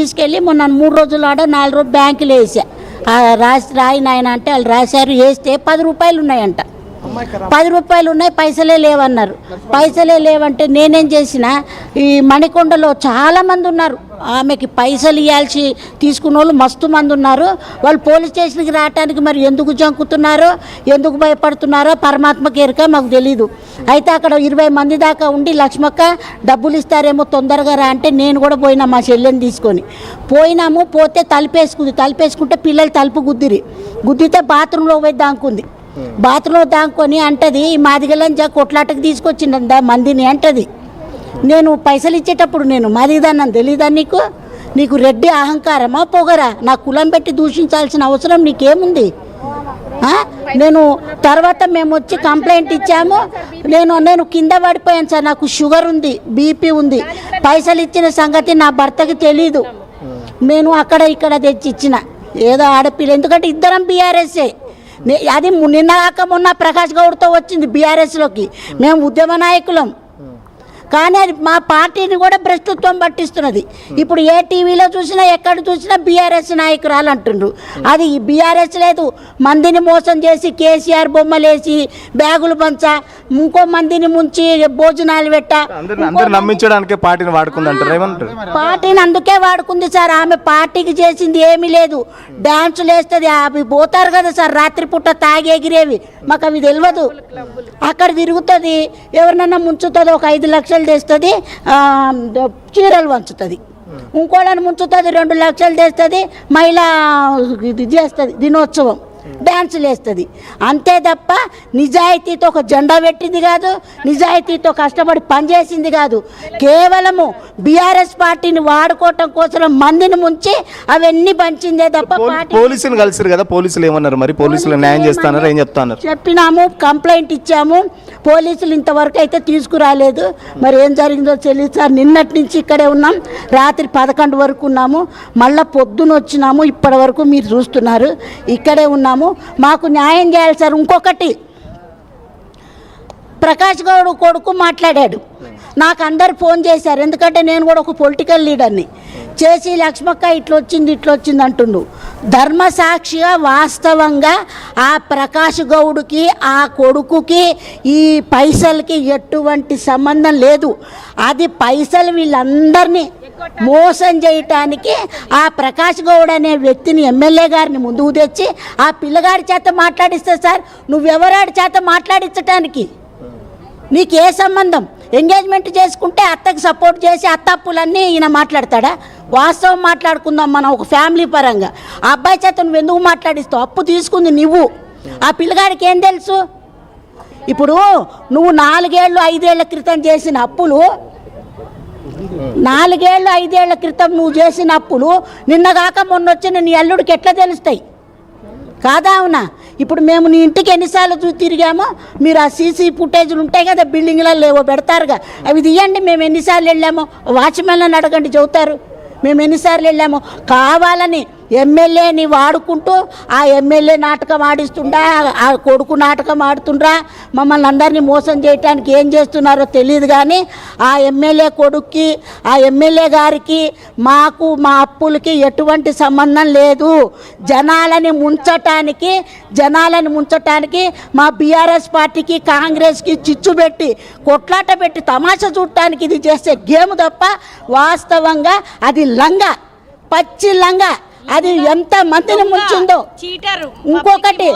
తీసుకెళ్ళి మొన్న 3 రోజులు 4 రోజులు బ్యాంకులో వేసా. రాయి నాయన అంటే వాళ్ళు రాశారు. వేస్తే 10 రూపాయలు ఉన్నాయంట. 10 రూపాయలు ఉన్నాయి, పైసలే లేవన్నారు. పైసలే లేవంటే నేనేం చేసిన, ఈ మణికొండలో చాలామంది ఉన్నారు, ఆమెకి పైసలు ఇవ్వాల్సి తీసుకున్న వాళ్ళు మస్తు మంది ఉన్నారు. వాళ్ళు పోలీస్ స్టేషన్కి రావడానికి మరి ఎందుకు జంకుతున్నారో, ఎందుకు భయపడుతున్నారో పరమాత్మకి ఎరుక, మాకు తెలీదు. అయితే అక్కడ 20 మంది దాకా ఉండి, లక్ష్మక్క డబ్బులు ఇస్తారేమో తొందరగా రా అంటే నేను కూడా పోయినా, మా చెల్లెని తీసుకొని పోయినాము. పోతే తలుపేసుకుంటే పిల్లలు తలుపు గుద్దితే బాత్రూంలో పోయి దాంకుంది. బాత్రూంలో దాంకొని అంటది, మాదిగలంజ కొట్లాటకు తీసుకొచ్చిందా మందిని అంటది. నేను పైసలు ఇచ్చేటప్పుడు నేను మాదిగదాన్ని తెలీదా నీకు రెడ్డి అహంకారమా పొగరా? నా కులం పెట్టి దూషించాల్సిన అవసరం నీకేముంది? నేను తర్వాత మేము వచ్చి కంప్లైంట్ ఇచ్చాము. నేను కింద పడిపోయాను సార్, నాకు షుగర్ ఉంది, బీపీ ఉంది. పైసలు ఇచ్చిన సంగతి నా భర్తకి తెలీదు. నేను అక్కడ ఇక్కడ తెచ్చి ఇచ్చిన, ఏదో ఆడపిల్ల, ఎందుకంటే ఇద్దరం బీఆర్ఎస్ఏ. అది మొన్న ప్రకాష్ గౌడ్తో వచ్చింది బీఆర్ఎస్లోకి. మేము ఉద్యమ నాయకులం, కానీ అది మా పార్టీని కూడా భ్రష్టత్వం పట్టిస్తున్నది. ఇప్పుడు ఏ టీవీలో చూసినా ఎక్కడ చూసినా బీఆర్ఎస్ నాయకురాలు అంటుండ్రు. అది బీఆర్ఎస్ లేదు, మందిని మోసం చేసి కేసీఆర్ బొమ్మలేసి బ్యాగులు పంచా, ఇంకో మందిని ముంచి భోజనాలు పెట్టా, నమ్మించడానికి పార్టీని వాడుకుందంటారు. పార్టీని అందుకే వాడుకుంది సార్. ఆమె పార్టీకి చేసింది ఏమీ లేదు. డాన్సులు వేస్తుంది, అవి పోతారు కదా సార్ రాత్రిపూట తాగి ఎగిరేవి, మాకు అవి తెలియదు. అక్కడ తిరుగుతుంది, ఎవరినన్నా ముంచుతుంది, ఒక 5 లక్షలు తెస్తుంది, చీరలు వంచుతుంది. ఇంకోళ్ళని ముంచుతుంది, 2 లక్షలు తెస్తుంది, మహిళా ఇది చేస్తుంది, దినోత్సవం డ్యాన్సులు వేస్తుంది. అంతే తప్ప నిజాయితీతో ఒక జెండా పెట్టింది కాదు, నిజాయితీతో కష్టపడి పనిచేసింది కాదు. కేవలము బీఆర్ఎస్ పార్టీని వాడుకోవటం కోసం మందిని ముంచి అవన్నీ పంచిందే తప్ప. పోలీసులు కలిసిరు కదా, పోలీసులు ఏమన్నారు మరి? పోలీసులు న్యాయం చేస్తున్నారు, ఏం చెప్తున్నారు? చెప్పినాము, కంప్లైంట్ ఇచ్చాము. పోలీసులు ఇంతవరకు అయితే తీసుకురాలేదు. మరి ఏం జరిగిందో తెలియదు సార్. నిన్నటి నుంచి ఇక్కడే ఉన్నాం, రాత్రి 11 వరకు ఉన్నాము, మళ్ళీ పొద్దున వచ్చినాము. ఇప్పటి వరకు మీరు చూస్తున్నారు, ఇక్కడే ఉన్నాము. మాకు న్యాయం చేయాలి సార్. ఇంకొకటి, ప్రకాష్ గౌడ్ కొడుకు మాట్లాడాడు, నాకు అందరు ఫోన్ చేశారు, ఎందుకంటే నేను కూడా ఒక పొలిటికల్ లీడర్ని. చేసి లక్ష్మక్క ఇట్లొచ్చింది అంటుండు. ధర్మసాక్షిగా వాస్తవంగా ఆ ప్రకాష్ గౌడ్కి ఆ కొడుకుకి ఈ పైసలకి ఎటువంటి సంబంధం లేదు. అది పైసలు వీళ్ళందరినీ మోసం చేయటానికి ఆ ప్రకాష్ గౌడ్ అనే వ్యక్తిని, ఎమ్మెల్యే గారిని ముందుకు తెచ్చి ఆ పిల్లగాడి చేత మాట్లాడిస్తే సార్, నువ్వెవరాడి చేత మాట్లాడించటానికి నీకు ఏ సంబంధం? ఎంగేజ్మెంట్ చేసుకుంటే అత్తకి సపోర్ట్ చేసి అత్త అప్పులన్నీ ఈయన మాట్లాడతాడా? వాస్తవం మాట్లాడుకుందాం మనం ఒక ఫ్యామిలీ పరంగా. ఆ అబ్బాయి చేత నువ్వు ఎందుకు మాట్లాడిస్తావు? అప్పు తీసుకుంది నువ్వు, ఆ పిల్లగాడికి ఏం తెలుసు? ఇప్పుడు నువ్వు 4 ఏళ్ళు 5 ఏళ్ల క్రితం చేసిన అప్పులు, 4 ఏళ్ళు 5 ఏళ్ల క్రితం నువ్వు చేసిన అప్పులు నిన్నగాక మొన్న వచ్చిన నీ అల్లుడికి ఎట్లా తెలుస్తాయి? కాదా అవునా? ఇప్పుడు మేము నీ ఇంటికి ఎన్నిసార్లు తిరిగామో, మీరు ఆ సీసీ ఫుటేజ్లు ఉంటాయి కదా బిల్డింగ్లలో ఏవో పెడతారుగా, అవి తీయండి. మేము ఎన్నిసార్లు వెళ్ళామో వాచ్మెన్లను అడగండి, చెబుతారు మేము ఎన్నిసార్లు వెళ్ళామో. కావాలని ఎమ్మెల్యేని వాడుకుంటూ ఆ ఎమ్మెల్యే నాటకం ఆడిస్తుండా, ఆ కొడుకు నాటకం ఆడుతుండ్రా, మమ్మల్ని అందరినీ మోసం చేయడానికి ఏం చేస్తున్నారో తెలియదు. కానీ ఆ ఎమ్మెల్యే కొడుక్కి, ఆ ఎమ్మెల్యే గారికి, మాకు మా అప్పులకి ఎటువంటి సంబంధం లేదు. జనాలని ముంచటానికి మా బీఆర్ఎస్ పార్టీకి కాంగ్రెస్కి చిచ్చు పెట్టి కొట్లాట పెట్టి తమాషా చూడటానికి ఇది చేసే గేమ్ తప్ప వాస్తవంగా అది లంగా, పచ్చి లంగా. అది ఎంత మందిని ముంచిందో. ఇంకొకటి,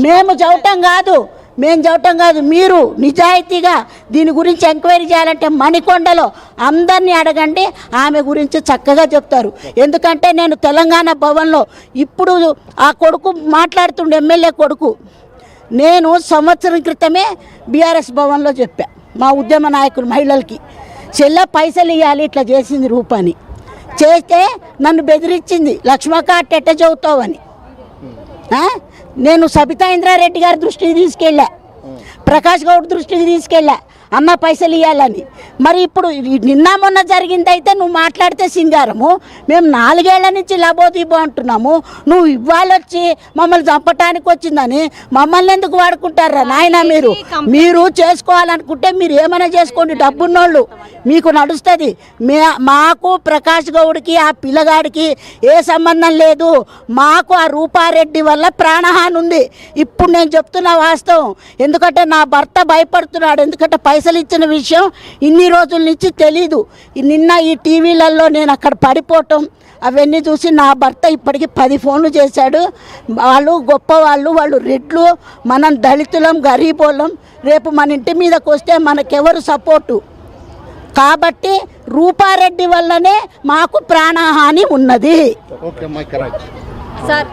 మేము చవటం కాదు, మీరు నిజాయితీగా దీని గురించి ఎంక్వైరీ చేయాలంటే మణికొండలో అందరినీ అడగండి, ఆమె గురించి చక్కగా చెప్తారు. ఎందుకంటే నేను తెలంగాణ భవన్లో ఇప్పుడు ఆ కొడుకు మాట్లాడుతుండే, ఎమ్మెల్యే కొడుకు, నేను సంవత్సరం క్రితమే బీఆర్ఎస్ భవన్లో చెప్పా మా ఉద్యమ నాయకులు మహిళలకి, చెల్ల పైసలు ఇవ్వాలి, ఇట్లా చేసింది రూపాని చేస్తే నన్ను బెదిరించింది, లక్ష్మక్క అట్టెట్ట చదువుతావని. నేను సబితా ఇంద్రారెడ్డి గారి దృష్టికి తీసుకెళ్ళా, ప్రకాష్ గౌడ్ దృష్టికి తీసుకెళ్ళా. అన్న పైసలు ఇవ్వాలని. మరి ఇప్పుడు నిన్న మొన్న జరిగింది అయితే నువ్వు మాట్లాడితే సింగారము, మేము 4 ఏళ్ల నుంచి లబోదీబో అంటున్నాము, నువ్వు ఇవ్వాలొచ్చి మమ్మల్ని చంపటానికి వచ్చిందని మమ్మల్ని ఎందుకు వాడుకుంటారా నాయన? మీరు చేసుకోవాలనుకుంటే మీరు ఏమైనా చేసుకోండి, డబ్బున్నోళ్ళు మీకు నడుస్తుంది. మాకు ప్రకాష్ గౌడ్కి ఆ పిల్లగాడికి ఏ సంబంధం లేదు. మాకు ఆ రూపారెడ్డి వల్ల ప్రాణహాని ఉంది. ఇప్పుడు నేను చెప్తున్నా వాస్తవం, ఎందుకంటే నా భర్త భయపడుతున్నాడు. ఎందుకంటే పైసలు ఇచ్చిన విషయం ఇన్ని రోజుల నుంచి తెలీదు. నిన్న ఈ టీవీలలో నేను అక్కడ పడిపోవటం అవన్నీ చూసి నా భర్త ఇప్పటికి 10 ఫోన్లు చేశాడు. వాళ్ళు గొప్పవాళ్ళు, వాళ్ళు రెడ్లు, మనం దళితులం, గరీబోళ్ళం. రేపు మన ఇంటి మీదకి వస్తే మనకెవరు సపోర్టు? కాబట్టి రూపారెడ్డి వల్లనే మాకు ప్రాణహాని ఉన్నది. సార్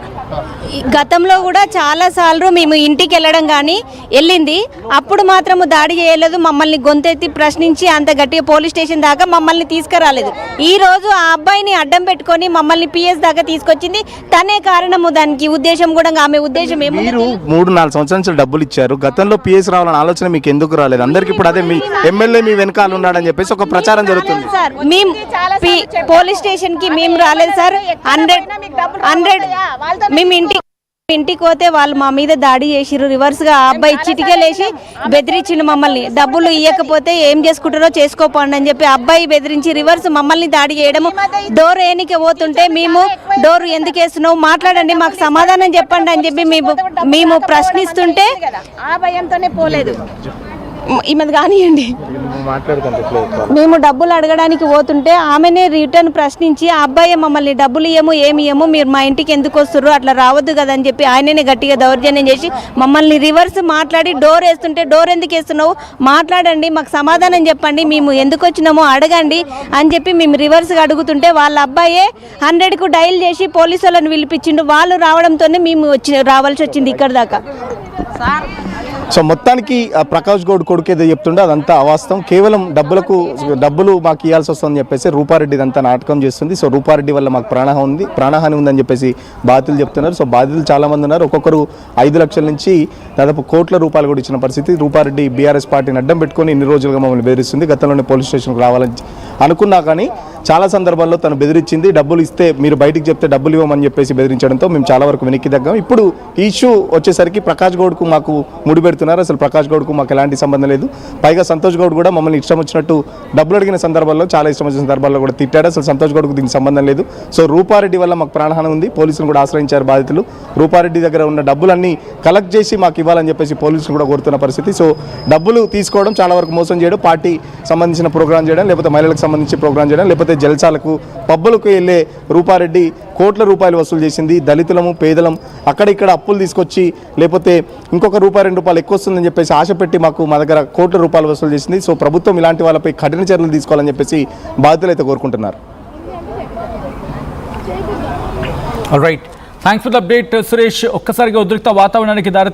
గతంలో కూడా చాలాసార్లు మేము ఇంటికి వెళ్ళడం కానీ వెళ్ళింది, అప్పుడు మాత్రము దాడి చేయలేదు. మమ్మల్ని గొంతెత్తి ప్రశ్నించి అంత గట్టిగా పోలీస్ స్టేషన్ దాకా మమ్మల్ని తీసుకురాలేదు. ఈరోజు ఆ అబ్బాయిని అడ్డం పెట్టుకొని మమ్మల్ని పిఎస్ దాకా తీసుకొచ్చింది తనే కారణము. దానికి ఉద్దేశం కూడా ఆమె ఉద్దేశం ఏమో. మీరు 3-4 సంవత్సరాల నుంచి డబ్బులు ఇచ్చారు, గతంలో పిఎస్ రావాలని ఆలోచన మీకు ఎందుకు రాలేదు? అందరికి ఇప్పుడు అదే మీ ఎమ్మెల్యే మీ వెనకాల ఉన్నాడని చెప్పేసి ఒక ప్రచారం జరుగుతుంది. సార్ మేము పోలీస్ స్టేషన్ కి మేము రాలేదు సార్. 100 మేము ఇంటికి పోతే వాళ్ళు మా మీద దాడి చేసిర్రు. రివర్స్గా ఆ అబ్బాయి చిటికలేసి బెదిరించిండు మమ్మల్ని. డబ్బులు ఇవ్వకపోతే ఏం చేసుకుంటారో చేసుకోపోండి అని చెప్పి అబ్బాయి బెదిరించి రివర్స్ మమ్మల్ని దాడి చేయడము. డోర్ ఏనికి పోతుంటే మేము డోర్ ఎందుకు వేస్తున్నావు, మాట్లాడండి, మాకు సమాధానం చెప్పండి అని చెప్పి మేము ప్రశ్నిస్తుంటే ఆ భయంతోనే పోలేదు. ఈమెది కానివ్వండి, మేము డబ్బులు అడగడానికి పోతుంటే ఆమెనే రిటర్న్ ప్రశ్నించి ఆ అబ్బాయి మమ్మల్ని డబ్బులు ఏమి ఇయ్యము, మీరు మా ఇంటికి ఎందుకు వస్తుర్రు, అట్లా రావద్దు కదా అని చెప్పి ఆయననే గట్టిగా దౌర్జన్యం చేసి మమ్మల్ని రివర్స్ మాట్లాడి డోర్ వేస్తుంటే డోర్ ఎందుకు వేస్తున్నావు, మాట్లాడండి, మాకు సమాధానం చెప్పండి, మేము ఎందుకు వచ్చినామో అడగండి అని చెప్పి మేము రివర్స్గా అడుగుతుంటే వాళ్ళ అబ్బాయే 100కు డైల్ చేసి పోలీసు వాళ్ళని పిలిపించిండు. వాళ్ళు రావడంతోనే మేము రావాల్సి వచ్చింది ఇక్కడ దాకా. సో మొత్తానికి ప్రకాష్ గౌడ్ కొడుకు ఏదో చెప్తుండే అదంతా అవాస్తవం. కేవలం డబ్బులు మాకు ఇవ్వాల్సి వస్తుందని చెప్పేసి రూపారెడ్డి ఇదంతా నాటకం చేస్తుంది. సో రూపారెడ్డి వల్ల మాకు ప్రాణహాని ఉందని చెప్పేసి బాధితులు చెప్తున్నారు. సో బాధితులు చాలామంది ఉన్నారు. ఒక్కొక్కరు 5 లక్షల నుంచి దాదాపు కోట్ల రూపాయలు కూడా ఇచ్చిన పరిస్థితి. రూపారెడ్డి బీఆర్ఎస్ పార్టీని అడ్డం పెట్టుకొని ఇన్ని రోజులుగా మమ్మల్ని బెదిరిస్తుంది. గతంలోనే పోలీస్ స్టేషన్కి రావాలని అనుకున్నా కానీ చాలా సందర్భాల్లో తను బెదిరించింది. డబ్బులు ఇస్తే మీరు బయటికి చెప్తే డబ్బులు ఇవ్వమని చెప్పేసి బెదిరించడంతో మేము చాలా వరకు వెనక్కి తగ్గాం. ఇప్పుడు ఈ ఇష్యూ వచ్చేసరికి ప్రకాష్ గౌడ్కు మాకు ముడిపెడుతున్నారు. అసలు ప్రకాష్ గౌడ్కు మాకు ఎలాంటి సంబంధం లేదు. పైగా సంతోష్ గౌడ్ కూడా మమ్మల్ని ఇష్టం వచ్చినట్టు డబ్బులు అడిగిన సందర్భాల్లో, చాలా ఇష్టం వచ్చిన సందర్భాల్లో కూడా తిట్టాడు. అసలు సంతోష్ గౌడ్కు దీనికి సంబంధం లేదు. సో రూపారెడ్డి వల్ల మాకు ప్రాణహాని ఉంది. పోలీసులు కూడా ఆశ్రయించారు బాధితులు. రూపారెడ్డి దగ్గర ఉన్న డబ్బులన్నీ కలెక్ట్ చేసి మాకు ఇవ్వాలని చెప్పేసి పోలీసులు కూడా కోరుతున్న పరిస్థితి. సో డబ్బులు తీసుకోవడం, చాలా వరకు మోసం చేయడం, పార్టీ సంబంధించిన ప్రోగ్రాం చేయడం, లేకపోతే మహిళలకు సంబంధించి ప్రోగ్రాం చేయడం, లేకపోతే జల్సాలకు పబ్బులకు వెళ్ళే రూపారెడ్డి కోట్ల రూపాయలు వసూలు చేసింది. దళితులము, పేదలం, అక్కడ ఇక్కడ అప్పులు తీసుకొచ్చి లేకపోతే ఇంకొక ₹2 ఎక్కువ వస్తుందని చెప్పేసి ఆశ పెట్టి మా దగ్గర కోట్ల రూపాయలు వసూలు చేసింది. సో ప్రభుత్వం ఇలాంటి వాళ్ళపై కఠిన చర్యలు తీసుకోవాలని చెప్పేసి బాధితులు అయితే కోరుకుంటున్నారు. Right, thanks for the update Suresh. ఒక్కసారిగా ఉద్రిక్త వాతావరణానికి దారి